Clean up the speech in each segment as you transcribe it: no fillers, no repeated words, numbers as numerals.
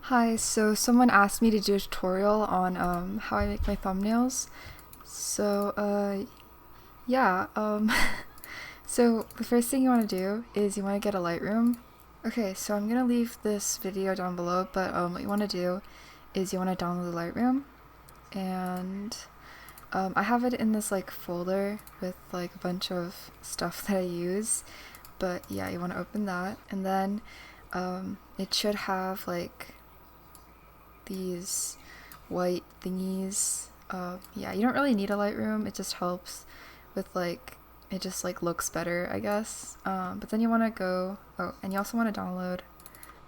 Hi, so someone asked me to do a tutorial on how I make my thumbnails. So yeah, so the first thing you want to do is you want to get a Lightroom. Okay, so I'm gonna leave this video down below, but what you want to do is you want to download the Lightroom, and I have it in this like folder with like a bunch of stuff that I use. But yeah, you want to open that, and then it should have like these white thingies. Yeah, you don't really need a Lightroom, it just helps with like, it just like looks better, I guess. But then you want to go, oh, and you also want to download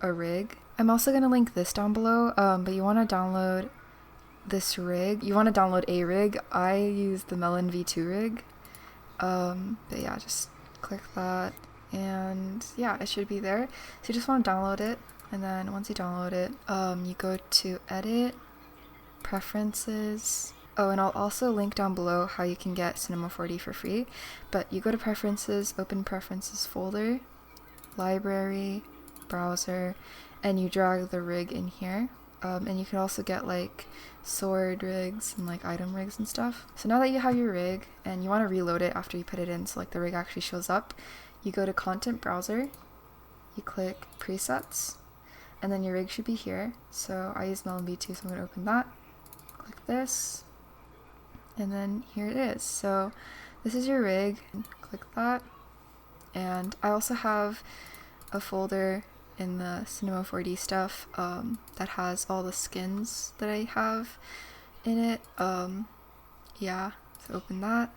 a rig. I'm also going to link this down below, but you want to download this rig. You want to download a rig. I use the Melon V2 rig. But yeah, just click that, and yeah, it should be there. So you just want to download it, and then once you download it, you go to Edit, Preferences. Oh, and I'll also link down below how you can get Cinema 4D for free. But you go to Preferences, open Preferences folder, Library, Browser, and you drag the rig in here. And you can also get like sword rigs and like item rigs and stuff. So now that you have your rig and you want to reload it after you put it in so like the rig actually shows up, you go to Content Browser, you click Presets, and then your rig should be here. So I use Melon V2, so I'm going to open that, click this, and then here it is. So this is your rig, click that, and I also have a folder in the Cinema 4D stuff that has all the skins that I have in it. Yeah, so open that,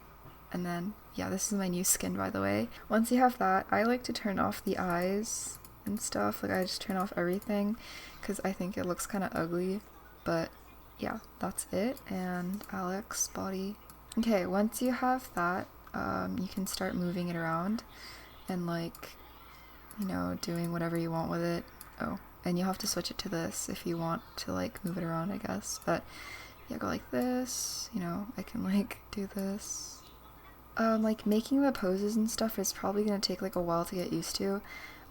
and then yeah, this is my new skin, by the way. Once you have that, I like to turn off the eyes and stuff. Like, I just turn off everything because I think it looks kind of ugly. But yeah, that's it. And Alex body. Okay, once you have that, you can start moving it around and like, you know, doing whatever you want with it. Oh, and you'll have to switch it to this if you want to like move it around, I guess. But yeah, go like this, you know, I can like do this. Like making the poses and stuff is probably gonna take like a while to get used to,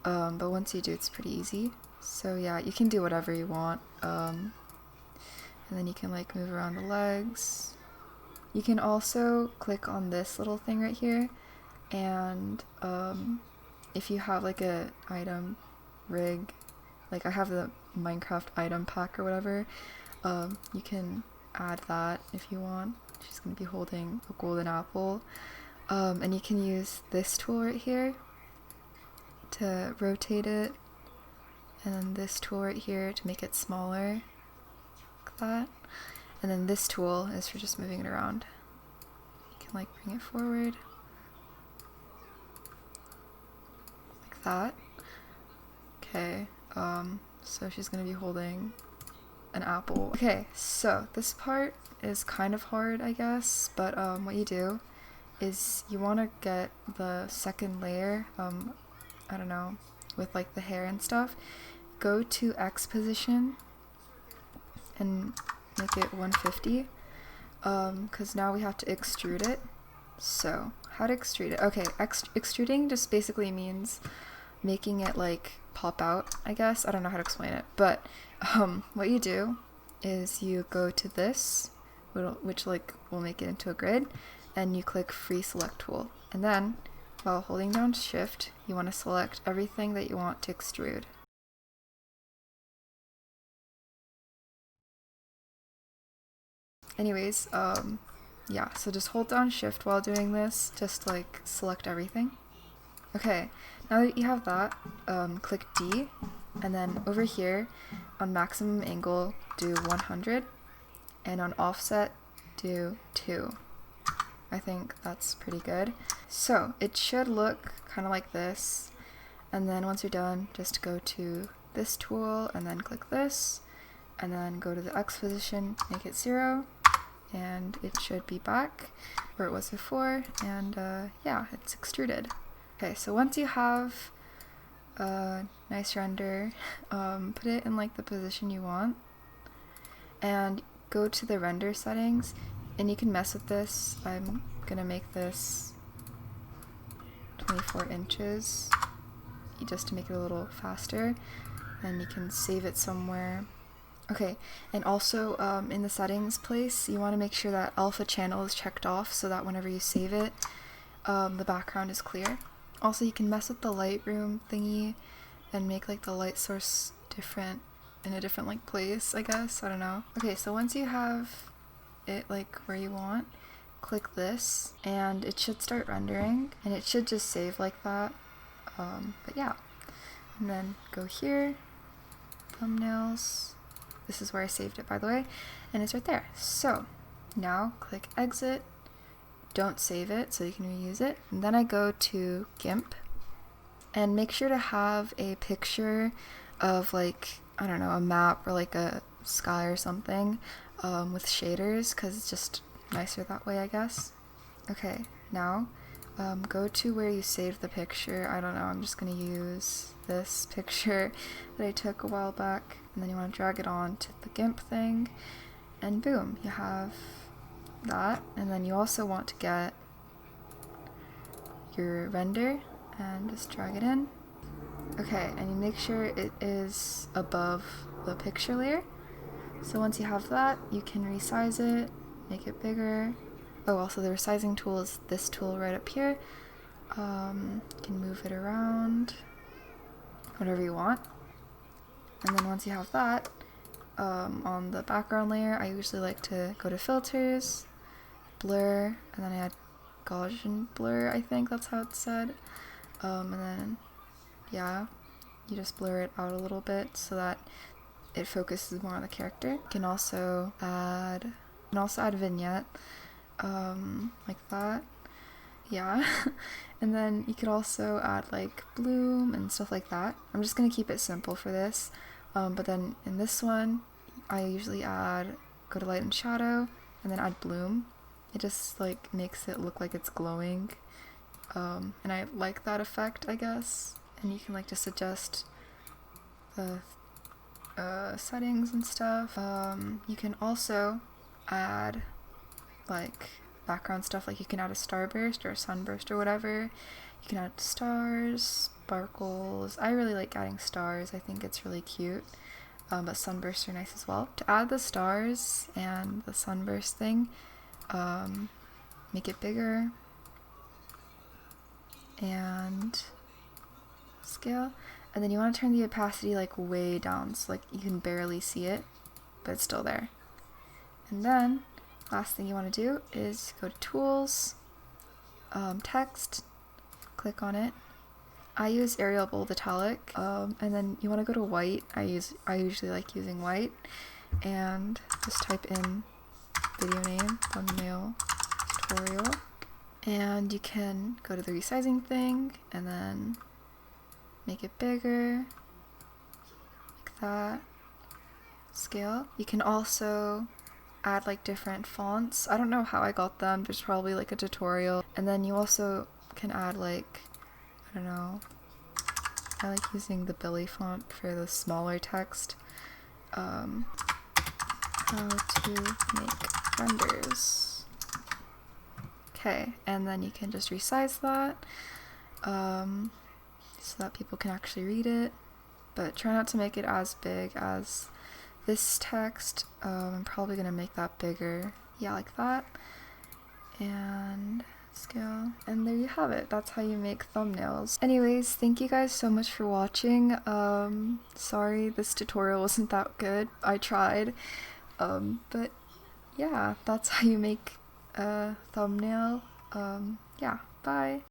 but once you do, it's pretty easy. So yeah, you can do whatever you want, and then you can like move around the legs. You can also click on this little thing right here, and if you have like a item rig, like I have the Minecraft item pack or whatever, you can add that if you want. She's gonna be holding a golden apple, and you can use this tool right here to rotate it, and then this tool right here to make it smaller, like that, and then this tool is for just moving it around. You can like bring it forward like that. Okay, so she's gonna be holding an apple. Okay, so this part is kind of hard, I guess, but what you do is you want to get the second layer, I don't know, with like the hair and stuff. Go to X position and make it 150, because now we have to extrude it. So how to extrude it? Okay, extruding just basically means making it like pop out, I guess. I don't know how to explain it, but what you do is you go to this, which like will make it into a grid, and you click Free Select Tool, and then while holding down Shift, you want to select everything that you want to extrude. Anyways, yeah, so just hold down Shift while doing this, just like select everything. Okay, now that you have that, click D, and then over here on maximum angle do 100, and on offset do 2. I think that's pretty good. So it should look kind of like this, and then once you're done, just go to this tool and then click this, and then go to the X position, make it 0, and it should be back where it was before, and yeah, it's extruded. Okay, so once you have a nice render, put it in like the position you want, and go to the render settings, and you can mess with this. I'm gonna make this 24 inches just to make it a little faster, and you can save it somewhere. Okay, and also in the settings place, you want to make sure that alpha channel is checked off so that whenever you save it, the background is clear. Also, you can mess with the Lightroom thingy and make like the light source different in a different like place, I guess. I don't know. Okay, so once you have it like where you want, click this and it should start rendering and it should just save like that. But yeah, and then go here, thumbnails. This is where I saved it, by the way, and it's right there. So now click exit, don't save it so you can reuse it, and then I go to GIMP and make sure to have a picture of like, I don't know, a map or like a sky or something with shaders because it's just nicer that way, I guess. Okay, now go to where you saved the picture. I don't know, I'm just gonna use this picture that I took a while back, and then you want to drag it on to the GIMP thing, and boom, you have that. And then you also want to get your render and just drag it in. Okay, and you make sure it is above the picture layer. So once you have that, you can resize it, make it bigger. Oh, also the resizing tool is this tool right up here. You can move it around, whatever you want. And then once you have that, on the background layer, I usually like to go to filters, blur, and then I add Gaussian blur, I think that's how it's said. And then, yeah, you just blur it out a little bit so that it focuses more on the character. You can also add vignette, like that. Yeah. And then you could also add like bloom and stuff like that. I'm just gonna keep it simple for this. But then in this one, I usually go to light and shadow, and then add bloom. It just like makes it look like it's glowing. And I like that effect, I guess. And you can like just adjust the settings and stuff. You can also add like background stuff, like you can add a starburst or a sunburst or whatever. You can add stars, sparkles. I really like adding stars, I think it's really cute. But sunbursts are nice as well. To add the stars and the sunburst thing, make it bigger and scale. And then you want to turn the opacity like way down so like you can barely see it, but it's still there. And then last thing you want to do is go to tools, text, click on it. I use Arial Bold Italic, and then you want to go to white. I usually like using white, and just type in video name, thumbnail, tutorial, and you can go to the resizing thing, and then make it bigger, like that, scale. You can also add like different fonts. I don't know how I got them, there's probably like a tutorial. And then you also can add like, I don't know, I like using the Billy font for the smaller text. How to make renders. Okay, and then you can just resize that so that people can actually read it, but try not to make it as big as this text. I'm probably gonna make that bigger. Yeah, like that. And scale. And there you have it. That's how you make thumbnails. Anyways, thank you guys so much for watching. Sorry this tutorial wasn't that good. I tried. But yeah, that's how you make a thumbnail. Yeah, bye.